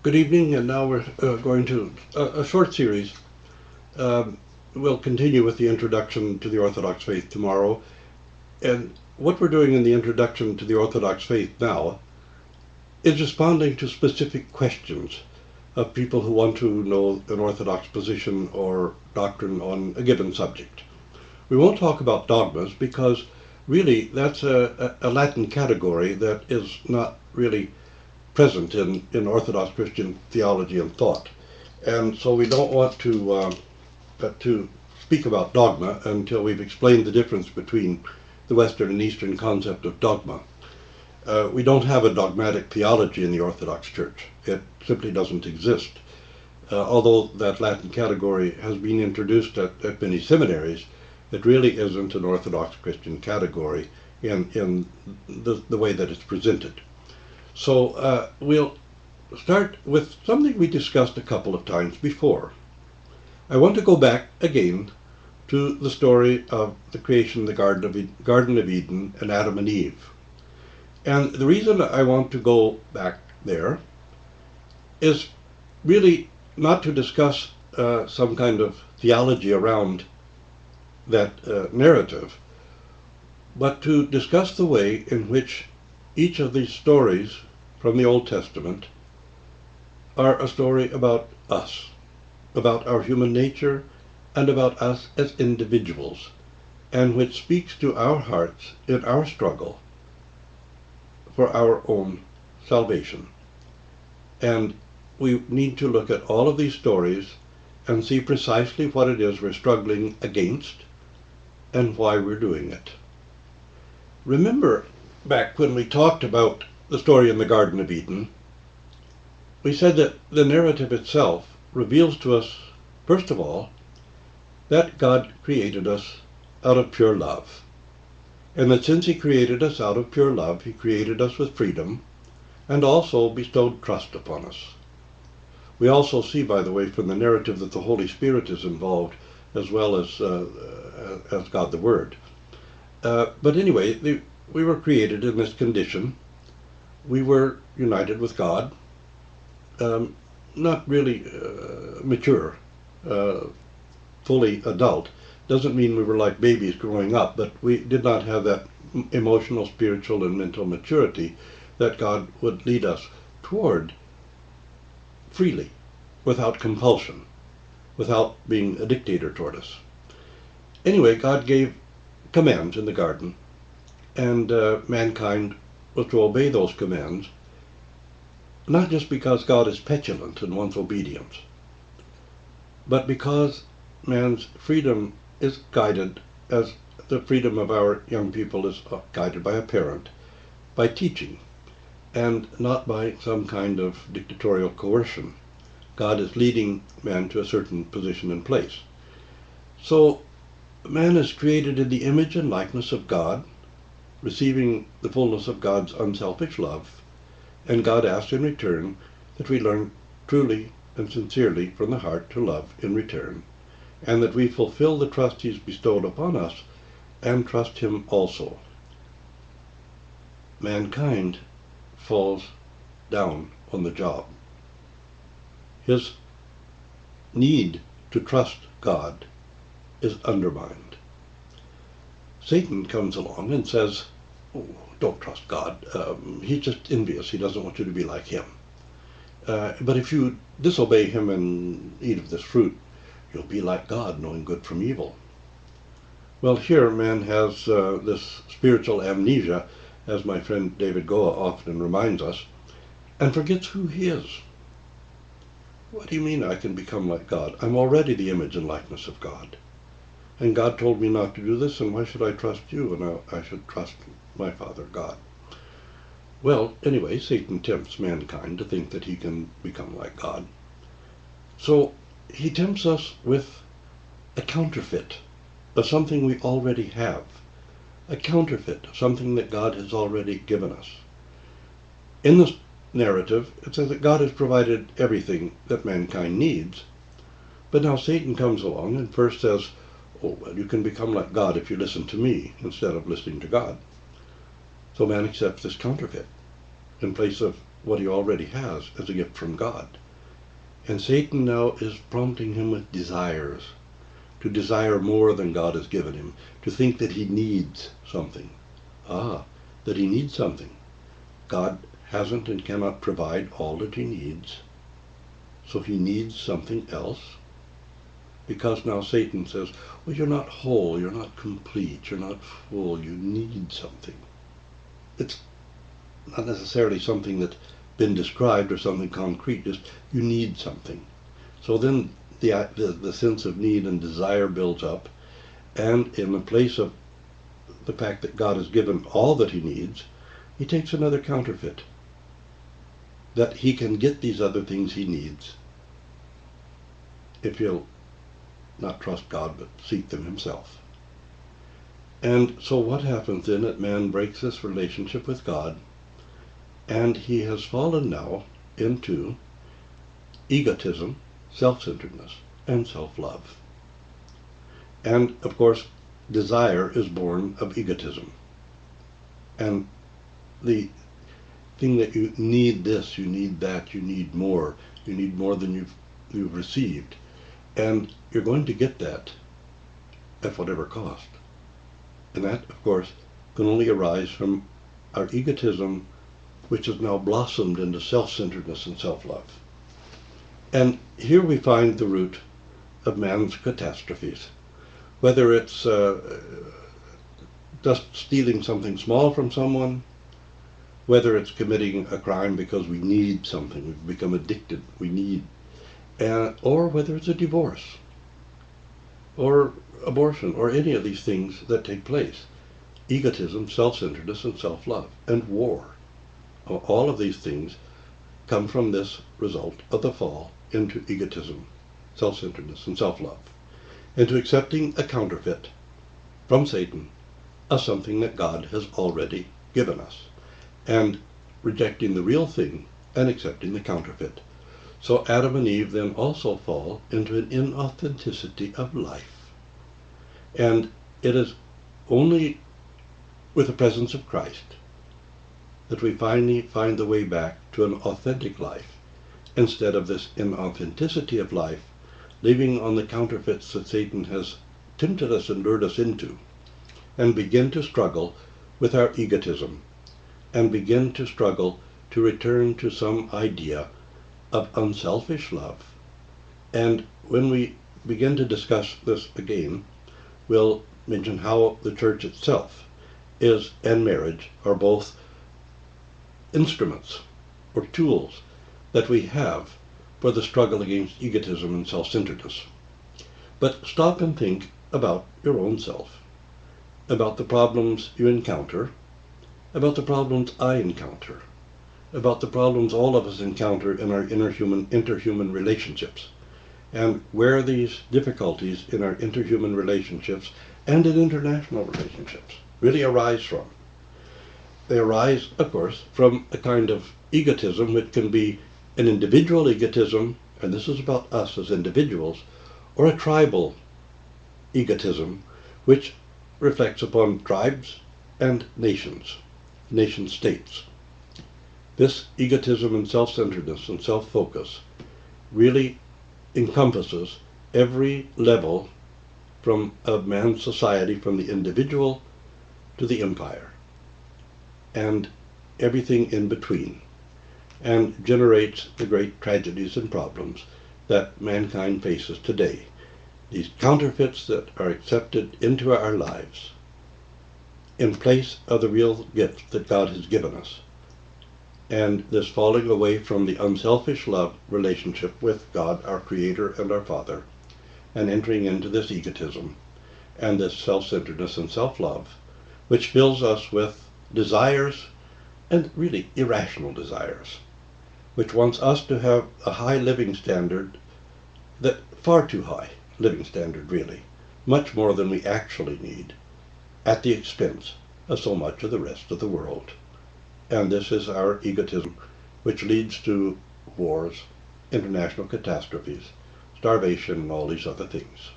Good evening, and now we're going to a short series. Um, we'll continue with the introduction to the Orthodox faith tomorrow. And what we're doing in the introduction to the Orthodox faith now is responding to specific questions of people who want to know an Orthodox position or doctrine on a given subject. We won't talk about dogmas because really that's a Latin category that is not really present in Orthodox Christian theology and thought. And so we don't want to speak about dogma until we've explained the difference between the Western and Eastern concept of dogma. We don't have a dogmatic theology in the Orthodox Church. It simply doesn't exist. Although that Latin category has been introduced at many seminaries, it really isn't an Orthodox Christian category in the way that it's presented. So we'll start with something we discussed a couple of times before. I want to go back again to the story of the creation of the Garden of Eden and Adam and Eve. And the reason I want to go back there is really not to discuss some kind of theology around that narrative, but to discuss the way in which each of these stories from the Old Testament are a story about us, about our human nature, and about us as individuals, and which speaks to our hearts in our struggle for our own salvation. And we need to look at all of these stories and see precisely what it is we're struggling against and why we're doing it. Remember back when we talked about the story in the Garden of Eden, we said that the narrative itself reveals to us, first of all, that God created us out of pure love. And that since he created us out of pure love, he created us with freedom and also bestowed trust upon us. We also see, by the way, from the narrative that the Holy Spirit is involved as well as God the Word. But anyway, we were created in this condition. We were united with God, not really mature, fully adult. Doesn't mean we were like babies growing up, but we did not have that emotional, spiritual, and mental maturity that God would lead us toward freely, without compulsion, without being a dictator toward us. Anyway, God gave commands in the garden, and mankind was to obey those commands, not just because God is petulant and wants obedience, but because man's freedom is guided as the freedom of our young people is guided by a parent, by teaching, and not by some kind of dictatorial coercion. God is leading man to a certain position and place. So man is created in the image and likeness of God, receiving the fullness of God's unselfish love, and God asks in return that we learn truly and sincerely from the heart to love in return, and that we fulfill the trust he's bestowed upon us and trust him also. Mankind falls down on the job. His need to trust God is undermined. Satan comes along and says, oh, don't trust God. He's just envious. He doesn't want you to be like him. But if you disobey him and eat of this fruit, you'll be like God, knowing good from evil. Well, here man has this spiritual amnesia, as my friend David Goa often reminds us, and forgets who he is. What do you mean I can become like God? I'm already the image and likeness of God. And God told me not to do this, and why should I trust you? And I should trust my Father God. Well, anyway, Satan tempts mankind to think that he can become like God. So he tempts us with a counterfeit of something we already have. A counterfeit of something that God has already given us. In this narrative, it says that God has provided everything that mankind needs. But now Satan comes along and first says, oh, well, you can become like God if you listen to me instead of listening to God. So man accepts this counterfeit in place of what he already has as a gift from God. And Satan now is prompting him with desires, to desire more than God has given him, to think that he needs something. That he needs something. God hasn't and cannot provide all that he needs, so he needs something else. Because now Satan says, well, you're not whole, you're not complete, you're not full, you need something. It's not necessarily something that's been described or something concrete, just you need something. So then the sense of need and desire builds up, and in the place of the fact that God has given all that he needs, he takes another counterfeit, that he can get these other things he needs if he'll not trust God but seek them himself. And so what happens then that man breaks this relationship with God, and he has fallen now into egotism, self-centeredness, and self-love. And of course, desire is born of egotism. And the thing that you need this, you need that, you need more than you've received. And you're going to get that at whatever cost. And that, of course, can only arise from our egotism, which has now blossomed into self-centeredness and self-love. And here we find the root of man's catastrophes. Whether it's just stealing something small from someone, whether it's committing a crime because we need something, we've become addicted, we need, or whether it's a divorce, or abortion, or any of these things that take place. Egotism, self-centeredness, and self-love, and war. All of these things come from this result of the fall into egotism, self-centeredness, and self-love, into accepting a counterfeit from Satan of something that God has already given us, and rejecting the real thing and accepting the counterfeit. So Adam and Eve then also fall into an inauthenticity of life. And it is only with the presence of Christ that we finally find the way back to an authentic life, instead of this inauthenticity of life living on the counterfeits that Satan has tempted us and lured us into, and begin to struggle with our egotism, and begin to struggle to return to some idea of unselfish love. And when we begin to discuss this again, we'll mention how the church itself is, and marriage are both instruments or tools that we have for the struggle against egotism and self-centeredness. But stop and think about your own self, about the problems you encounter, about the problems I encounter, about the problems all of us encounter in our interhuman relationships, and where these difficulties in our interhuman relationships and in international relationships really arise from. They arise, of course, from a kind of egotism which can be an individual egotism, and this is about us as individuals, or a tribal egotism which reflects upon tribes and nations, nation-states. This egotism and self-centeredness and self-focus really encompasses every level of man's society, from the individual to the empire, and everything in between, and generates the great tragedies and problems that mankind faces today. These counterfeits that are accepted into our lives in place of the real gift that God has given us, and this falling away from the unselfish love relationship with God, our Creator and our Father, and entering into this egotism and this self-centeredness and self-love, which fills us with desires, and really irrational desires, which wants us to have a high living standard, that far too high living standard really, much more than we actually need, at the expense of so much of the rest of the world. And this is our egotism, which leads to wars, international catastrophes, starvation, and all these other things.